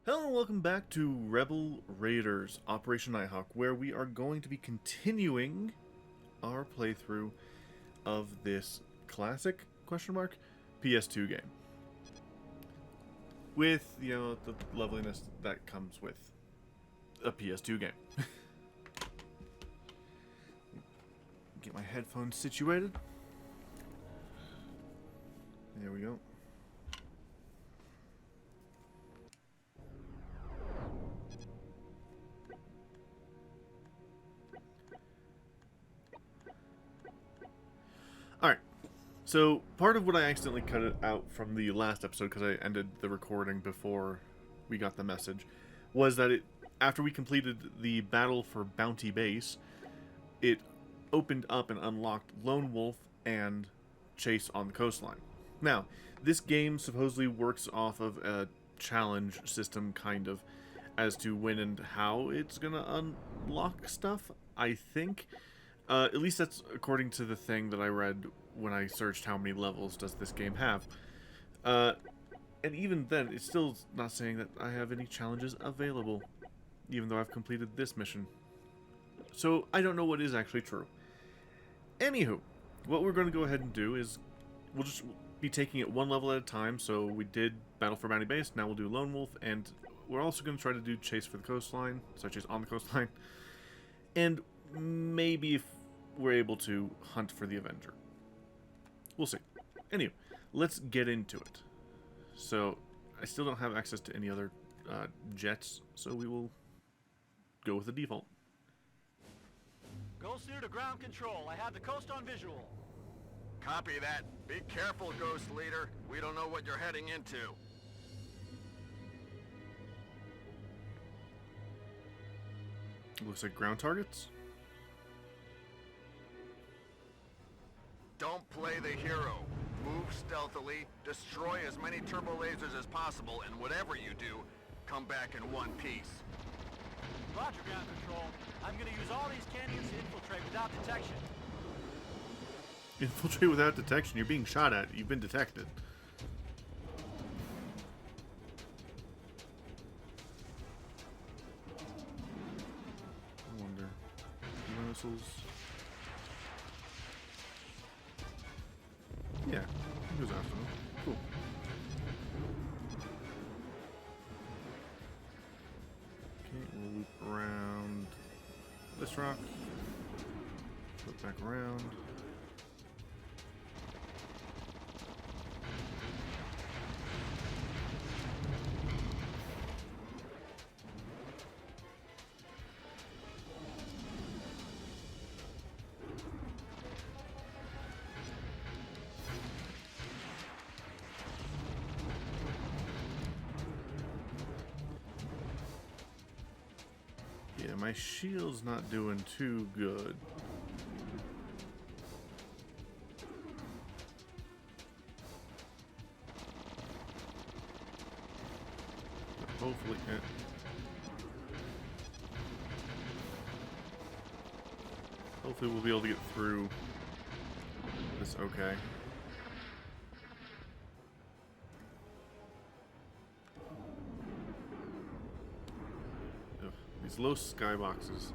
Hello and welcome back to Rebel Raiders Operation Nighthawk, where we are going to be continuing our playthrough of this classic PS2 game. With, the loveliness that comes with a PS2 game. Get my headphones situated. There we go. Alright, so part of what I accidentally cut it out from the last episode, because I ended the recording before we got the message, was that after we completed the battle for Bounty Base, it opened up and unlocked Lone Wolf and Chase on the coastline. Now, this game supposedly works off of a challenge system, kind of, as to when and how it's going to unlock stuff, I think. At least that's according to the thing that I read when I searched how many levels does this game have. And even then, it's still not saying that I have any challenges available, even though I've completed this mission. So I don't know what is actually true. Anywho, what we're going to go ahead and do is we'll just be taking it one level at a time. So we did Battle for Bounty Base, now we'll do Lone Wolf, and we're also going to try to do Chase for the Coastline, so Chase on the coastline. And maybe if we're able to hunt for the Avenger. We'll see. Anyway, let's get into it. So, I still don't have access to any other jets, so we will go with the default. Ghost Leader to ground control. I have the coast on visual. Copy that. Be careful, Ghost Leader. We don't know what you're heading into. Looks like ground targets. Don't play the hero. Move stealthily, destroy as many turbo lasers as possible, and whatever you do, come back in one piece. Roger, ground control. I'm going to use all these cannons to infiltrate without detection. Infiltrate without detection. You're being shot at. You've been detected. I wonder. Missiles. Yeah, he goes after them. Cool. Okay, we'll loop around this rock. Flip back around. Yeah, my shield's not doing too good. But hopefully, hopefully we'll be able to get through this okay. These low skyboxes.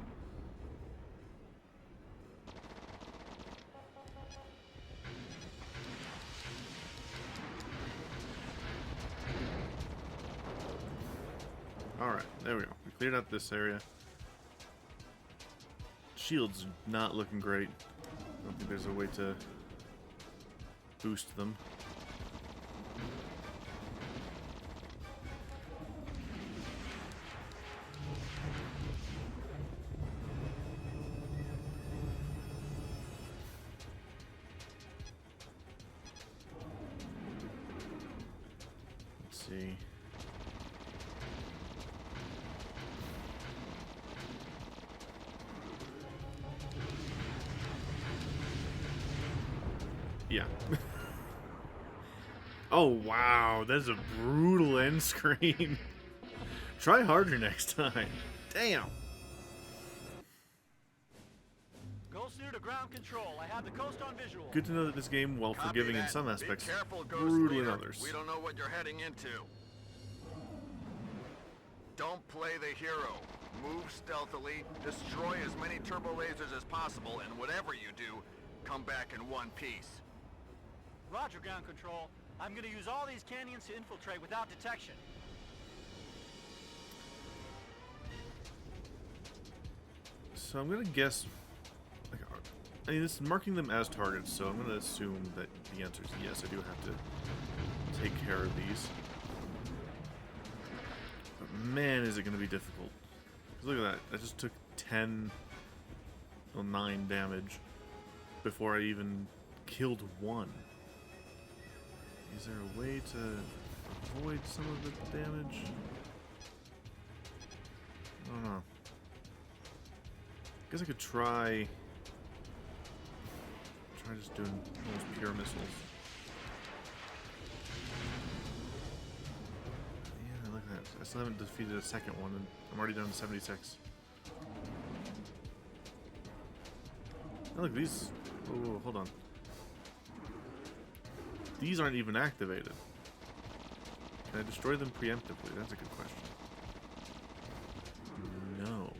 Alright, there we go. We cleared out this area. Shields not looking great. I don't think there's a way to boost them. See. Yeah. Oh wow, that's a brutal end screen. Try harder next time. Damn. Ghost Leader to ground control. I have the coast on visual. Good to know that this game, while Copy forgiving in that. some Be aspects, careful, Ghost brutal in Leader. others. We don't know what you're heading into. Don't play the hero. Move stealthily, destroy as many turbo lasers as possible, and whatever you do, come back in one piece. Roger, ground control. I'm gonna use all these canyons to infiltrate without detection. So I'm gonna guess. Like, I mean, this is marking them as targets, so I'm gonna assume that the answer is yes. I do have to take care of these. But man, is it gonna be difficult. 'Cause look at that. I just took 10, well, 9 damage before I even killed one. Is there a way to avoid some of the damage? I don't know. I guess I could try just doing almost pure missiles. Yeah, look at that. I still haven't defeated a second one, and I'm already down to 76. Oh, look, these... Oh, hold on. These aren't even activated. Can I destroy them preemptively? That's a good question. No.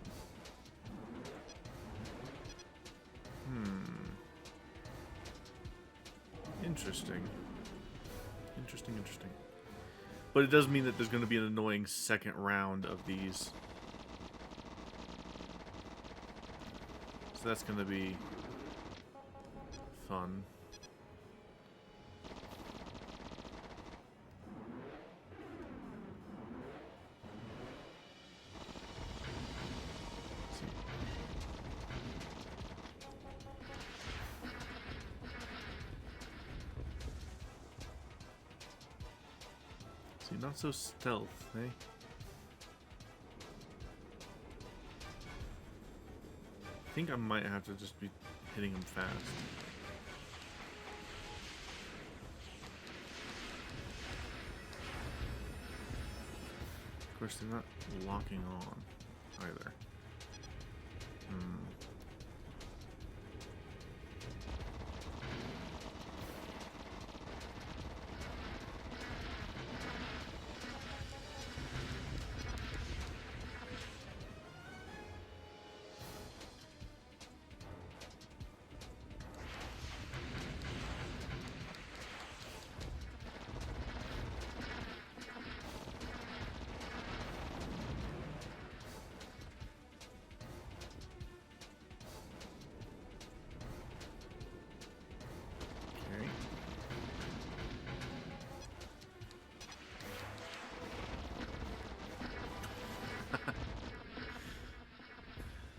Interesting. Interesting. But it does mean that there's going to be an annoying second round of these. So that's going to be fun. See, not so stealth, eh? I think I might have to just be hitting him fast. Of course, they're not locking on either.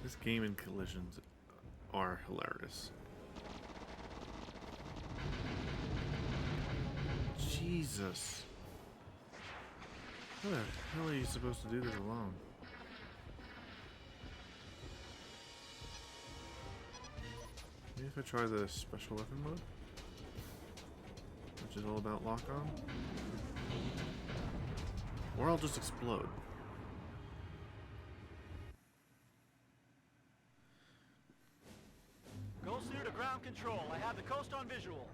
This game and collisions are hilarious. Jesus. How the hell are you supposed to do this alone? Maybe if I try the special weapon mode? Which is all about lock-on? Or I'll just explode. Control. I have the coast on visual.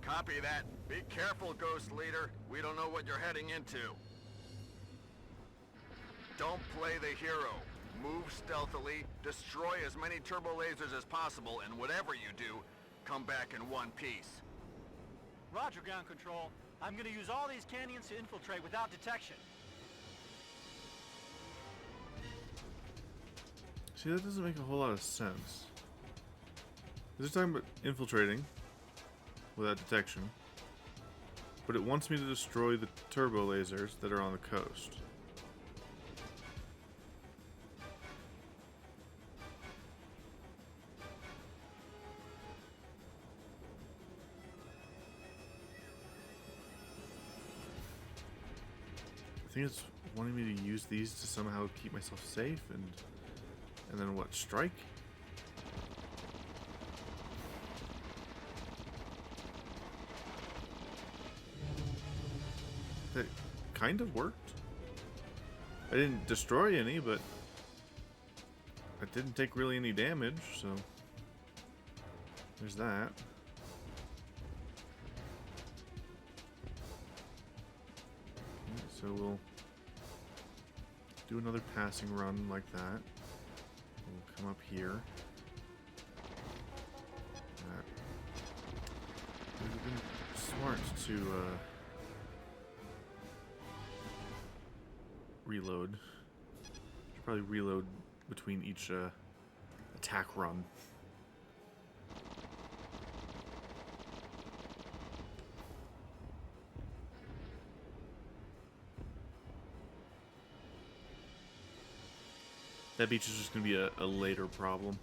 Copy that. Be careful, Ghost Leader. We don't know what you're heading into. Don't play the hero. Move stealthily, destroy as many turbo lasers as possible, and whatever you do, come back in one piece. Roger, ground control. I'm gonna use all these canyons to infiltrate without detection. See, that doesn't make a whole lot of sense. This is talking about infiltrating without detection, but it wants me to destroy the turbo lasers that are on the coast. I think it's wanting me to use these to somehow keep myself safe and then what, strike? That kind of worked. I didn't destroy any, but I didn't take really any damage, so there's that. Okay, so we'll do another passing run like that. We'll come up here. It would have been smart to reload. Should probably reload between each attack run. That beach is just going to be a later problem.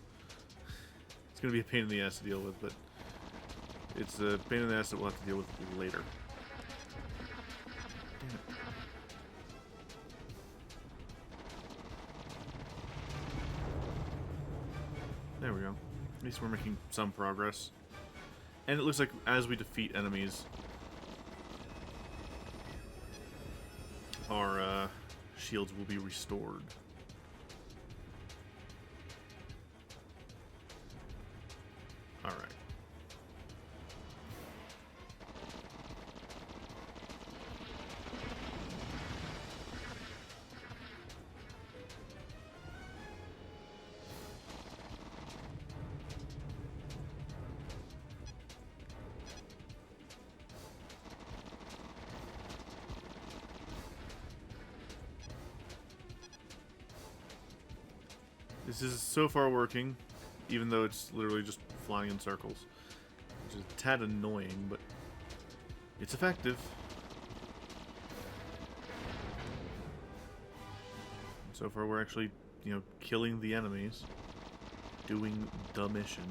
It's going to be a pain in the ass to deal with, but it's a pain in the ass that we'll have to deal with later. Damn it. There we go. At least we're making some progress. And it looks like as we defeat enemies, our shields will be restored. Alright. This is so far working, even though it's literally just flying in circles. Which is a tad annoying, but it's effective. So far we're actually, you know, killing the enemies. Doing the mission.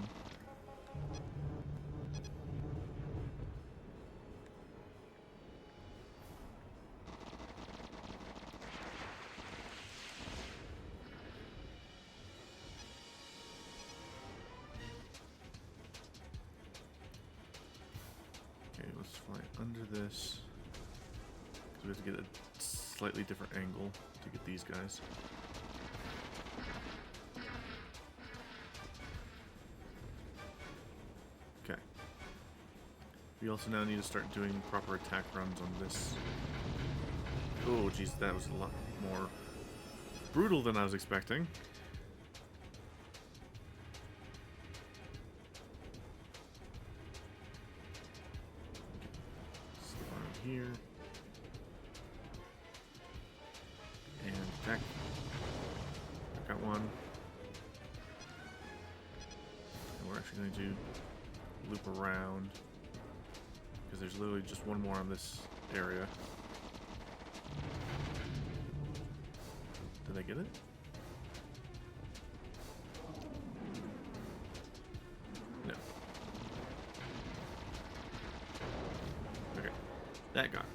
Let's fly under this, because we have to get a slightly different angle to get these guys. Okay. We also now need to start doing proper attack runs on this. Oh, geez, that was a lot more brutal than I was expecting. Here and attack. Got one. And we're actually going to loop around because there's literally just one more on this area. Did I get it? No. Okay. That got.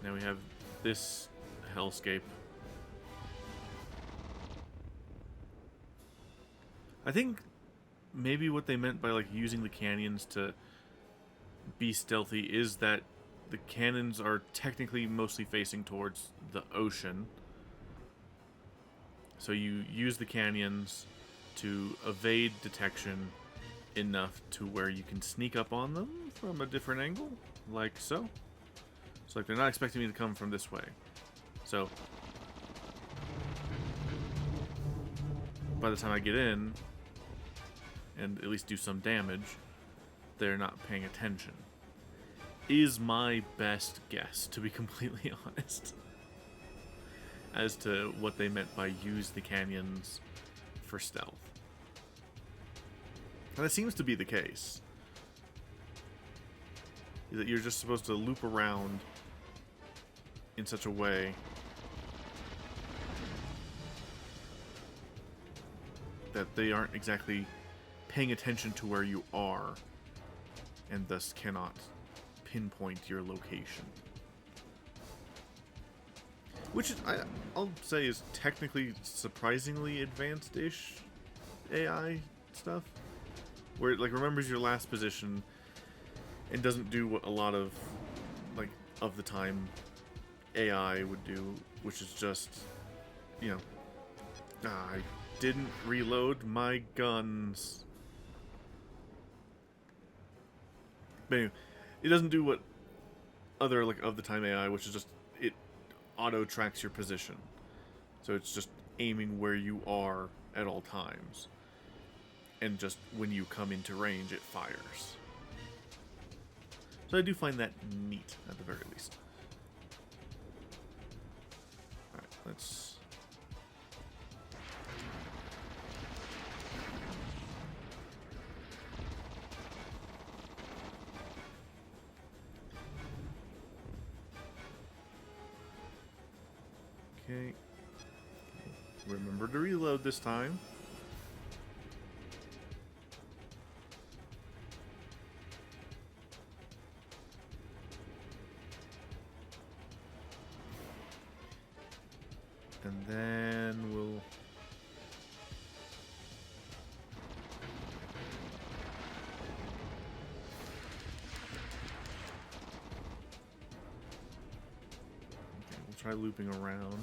Now we have this hellscape. I think maybe what they meant by like using the canyons to be stealthy is that the cannons are technically mostly facing towards the ocean. So you use the canyons to evade detection enough to where you can sneak up on them from a different angle, like so. So like they're not expecting me to come from this way. So by the time I get in and at least do some damage, they're not paying attention. Is my best guess, to be completely honest, as to what they meant by use the canyons for stealth. And that seems to be the case. Is that you're just supposed to loop around in such a way that they aren't exactly paying attention to where you are and thus cannot pinpoint your location. Which is, I'll say is technically surprisingly advanced-ish AI stuff. Where it like remembers your last position and doesn't do what a lot of like of the time AI would do, which is just, you know, I didn't reload my guns. But anyway, it doesn't do what other like of the time AI, which is just it auto tracks your position. So it's just aiming where you are at all times. And just when you come into range, it fires. So I do find that neat, at the very least. Alright, let's... Okay. Remember to reload this time. And then we'll... Okay, we'll try looping around.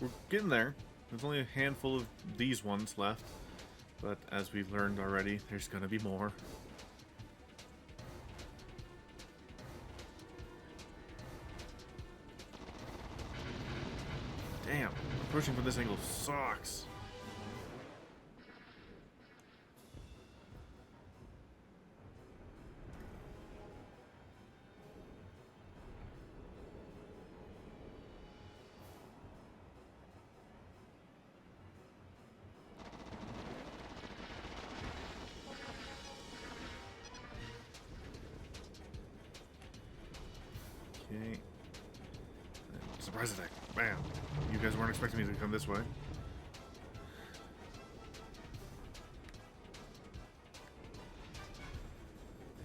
We're getting there. There's only a handful of these ones left. But as we've learned already, there's gonna be more. Damn, approaching from this angle sucks. Okay. Surprise attack. Bam. You guys weren't expecting me to come this way.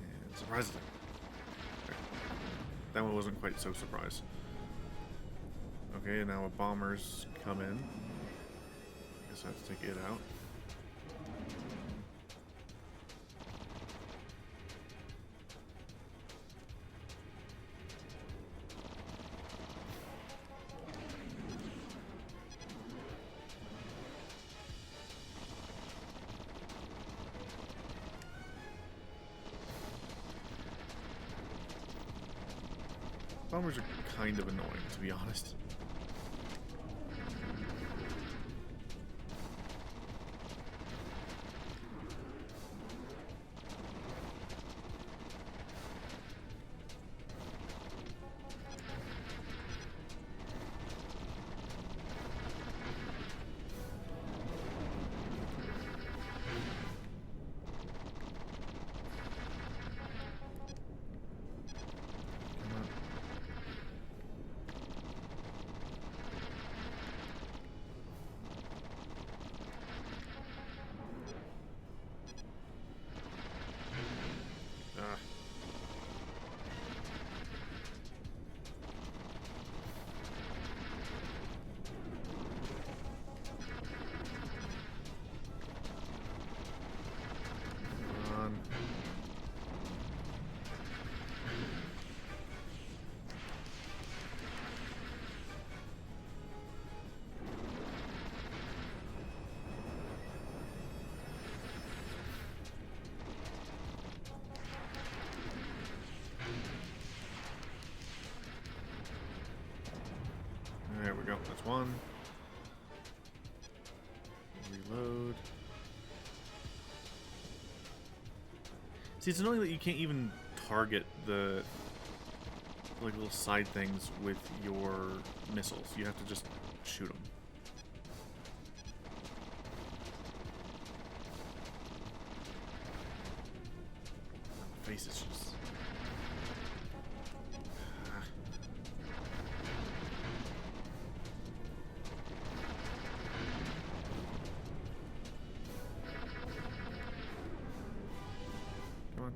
And surprise attack. Okay. That one wasn't quite so surprise. Okay, and now a bomber's come in. Guess I have to take it out. Bombers are kind of annoying, to be honest. There we go, that's one. Reload. See, it's annoying that you can't even target the like little side things with your missiles. You have to just shoot them. Face is just... Come on.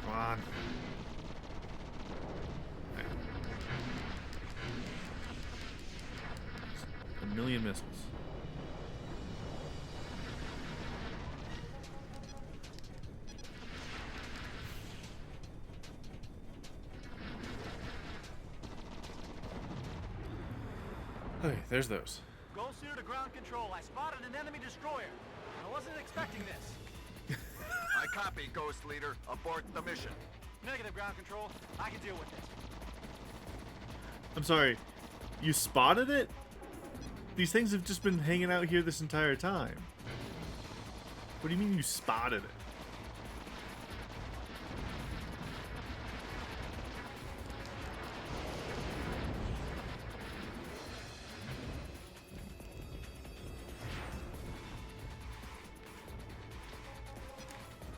Come on. A million missiles. Okay, there's those. Go Seer to ground control. I spotted an enemy destroyer. I wasn't expecting this. I copy, Ghost Leader. Abort the mission. Negative, ground control. I can deal with this. I'm sorry. You spotted it? These things have just been hanging out here this entire time. What do you mean you spotted it?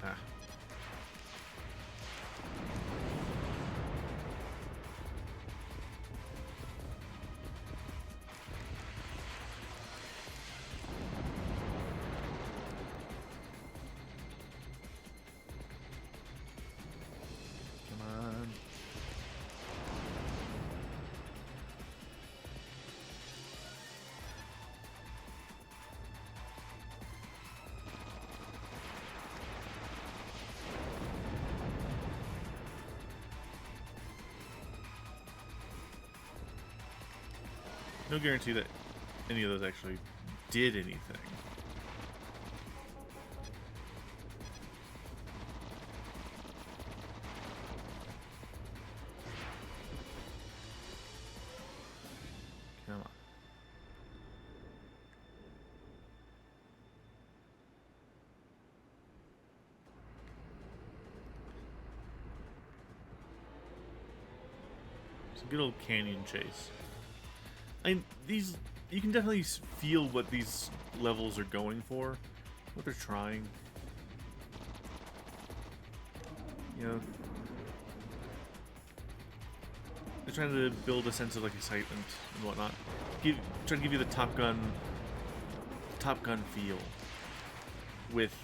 Ah. Come on. No guarantee that any of those actually did anything. Come on. It's a good old canyon chase. These, you can definitely feel what these levels are going for, what they're trying. You know, they're trying to build a sense of like excitement and whatnot. Try to give you the Top Gun feel with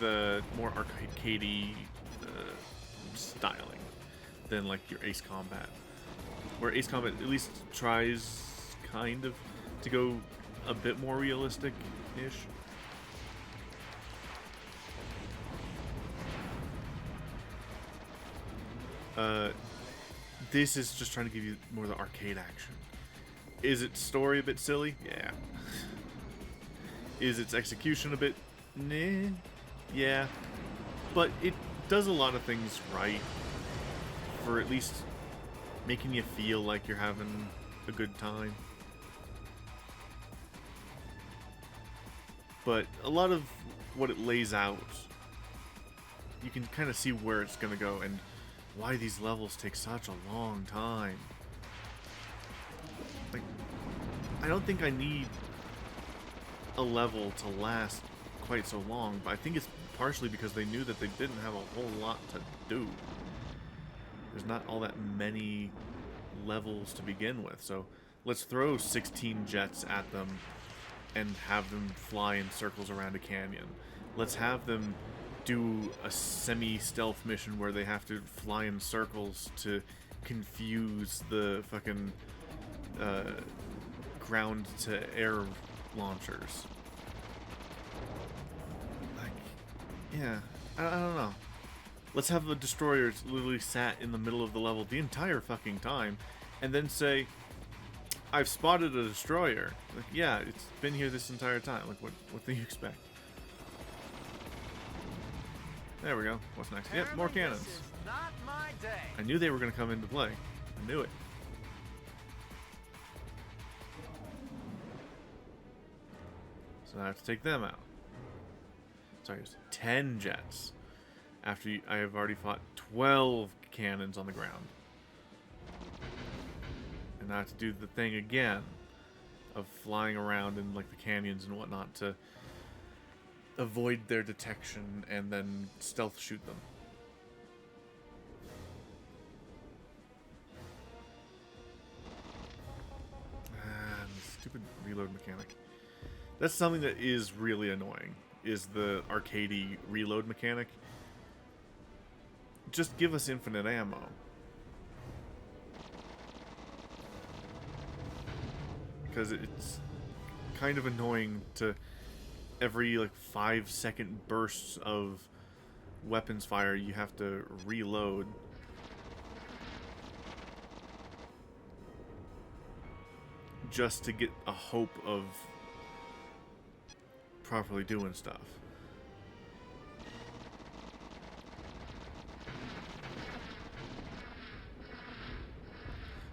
more arcadey styling than like your Ace Combat, where Ace Combat at least tries kind of to go a bit more realistic-ish. This is just trying to give you more of the arcade action. Is its story a bit silly? Yeah. Is its execution a bit... Nah. Yeah. But it does a lot of things right for at least making you feel like you're having a good time. But a lot of what it lays out, you can kind of see where it's going to go and why these levels take such a long time. Like, I don't think I need a level to last quite so long, but I think it's partially because they knew that they didn't have a whole lot to do. There's not all that many levels to begin with, so let's throw 16 jets at them and have them fly in circles around a canyon. Let's have them do a semi-stealth mission where they have to fly in circles to confuse the fucking ground-to-air launchers. Like, yeah, I don't know. Let's have the destroyers literally sat in the middle of the level the entire fucking time, and then say, I've spotted a destroyer. Like, yeah, it's been here this entire time. Like, what do you expect? There we go. What's next? Yep, more cannons. This is not my day. I knew they were going to come into play. I knew it. So I have to take them out. Sorry, it's 10 jets. After I have already fought 12 cannons on the ground. And now I have to do the thing again of flying around in like the canyons and whatnot to avoid their detection and then stealth shoot them. Ah, stupid reload mechanic. That's something that is really annoying, is the arcadey reload mechanic. Just give us infinite ammo. Because it's kind of annoying to every like 5-second bursts of weapons fire you have to reload. Just to get a hope of properly doing stuff.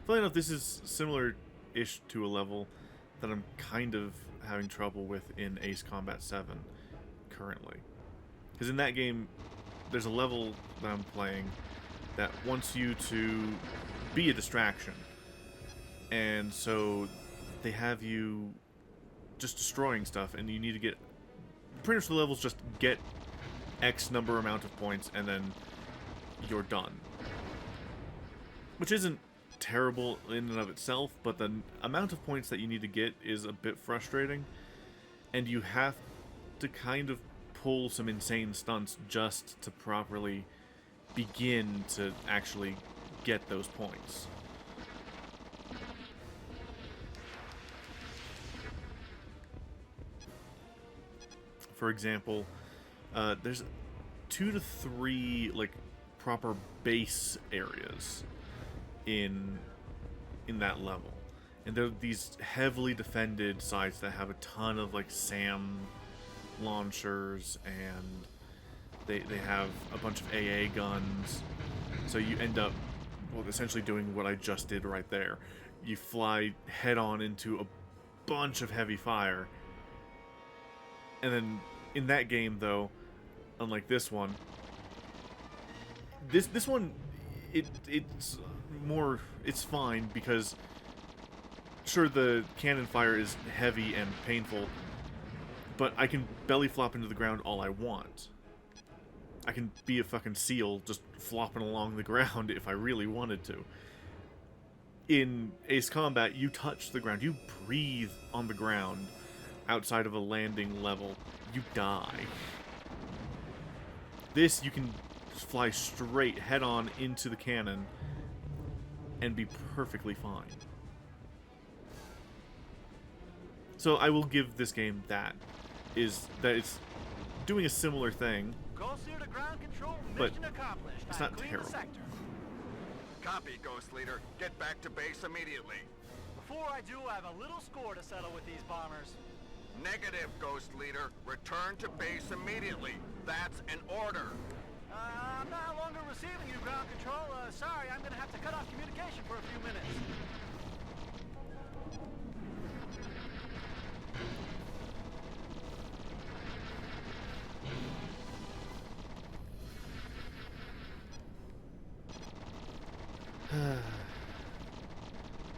Funny enough, this is similar-ish to a level that I'm kind of having trouble with in Ace Combat 7 currently. Because in that game, there's a level that I'm playing that wants you to be a distraction. And so they have you just destroying stuff, and you need to get... Pretty much the levels just get X number amount of points, and then you're done. Which isn't terrible in and of itself, but the amount of points that you need to get is a bit frustrating, and you have to kind of pull some insane stunts just to properly begin to actually get those points. For example, there's 2 to 3 like proper base areas in that level, and they're these heavily defended sites that have a ton of like SAM launchers, and they have a bunch of AA guns. So you end up, well, essentially doing what I just did right there. You fly head on into a bunch of heavy fire. And then in that game, though, unlike this one, this one, it's more, it's fine because sure, the cannon fire is heavy and painful, but I can belly flop into the ground all I want. I can be a fucking seal just flopping along the ground if I really wanted to. In Ace Combat, you touch the ground, you breathe on the ground outside of a landing level, you die. This, you can fly straight head-on into the cannon and be perfectly fine. So I will give this game that, is that it's doing a similar thing, Ghost Leader to ground control, but mission accomplished. it's I not cleared terrible. the sector. Copy, Ghost Leader. Get back to base immediately. Before I do, I have a little score to settle with these bombers. Negative, Ghost Leader. Return to base immediately. That's an order. I'm no longer receiving you, ground control. Sorry, I'm gonna have to cut off communication for a few minutes.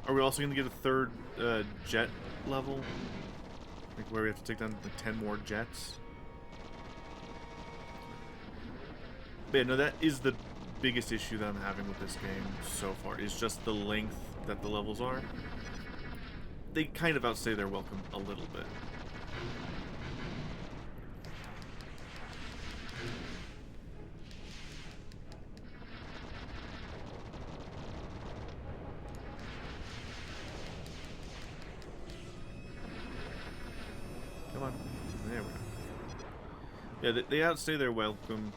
Are we also going to get a third jet level? Like where we have to take down like 10 more jets? But yeah, no, that is the biggest issue that I'm having with this game so far, is just the length that the levels are. They kind of outstay their welcome a little bit. Come on. There we go. Yeah, they outstay their welcome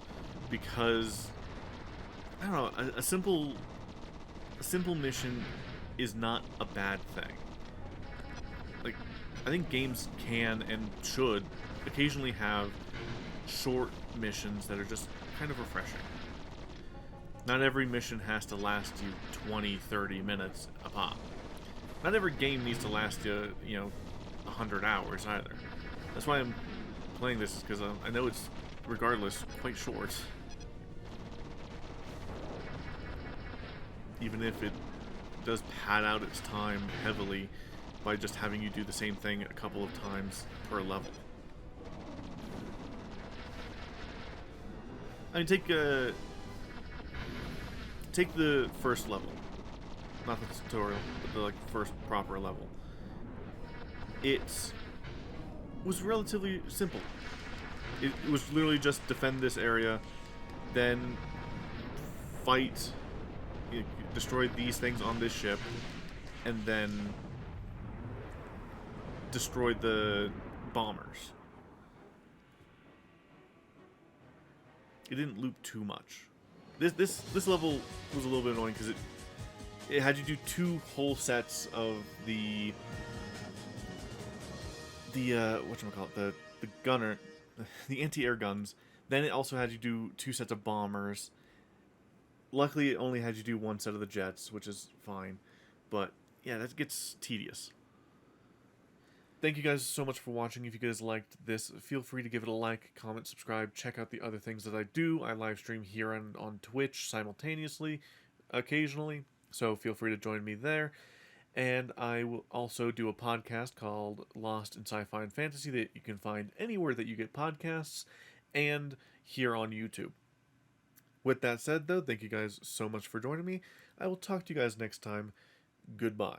because, I don't know, a simple mission is not a bad thing. Like, I think games can and should occasionally have short missions that are just kind of refreshing. Not every mission has to last you 20, 30 minutes a pop. Not every game needs to last you, 100 hours either. That's why I'm playing this, because I know it's, regardless, quite short. Even if it does pad out its time heavily by just having you do the same thing a couple of times per level. I mean, take the first level. Not the tutorial, but the first proper level. It was relatively simple. It was literally just defend this area, then fight, destroy these things on this ship, and then destroy the bombers. It didn't loop too much. This level was a little bit annoying because it had you do 2 whole sets of the whatchamacallit, the gunner, the anti-air guns. Then it also had you do 2 sets of bombers. Luckily, it only had you do 1 set of the jets, which is fine. But yeah, that gets tedious. Thank you guys so much for watching. If you guys liked this, feel free to give it a like, comment, subscribe, check out the other things that I do. I live stream here on Twitch simultaneously, occasionally, so feel free to join me there. And I will also do a podcast called Lost in Sci-Fi and Fantasy that you can find anywhere that you get podcasts and here on YouTube. With that said, though, thank you guys so much for joining me. I will talk to you guys next time. Goodbye.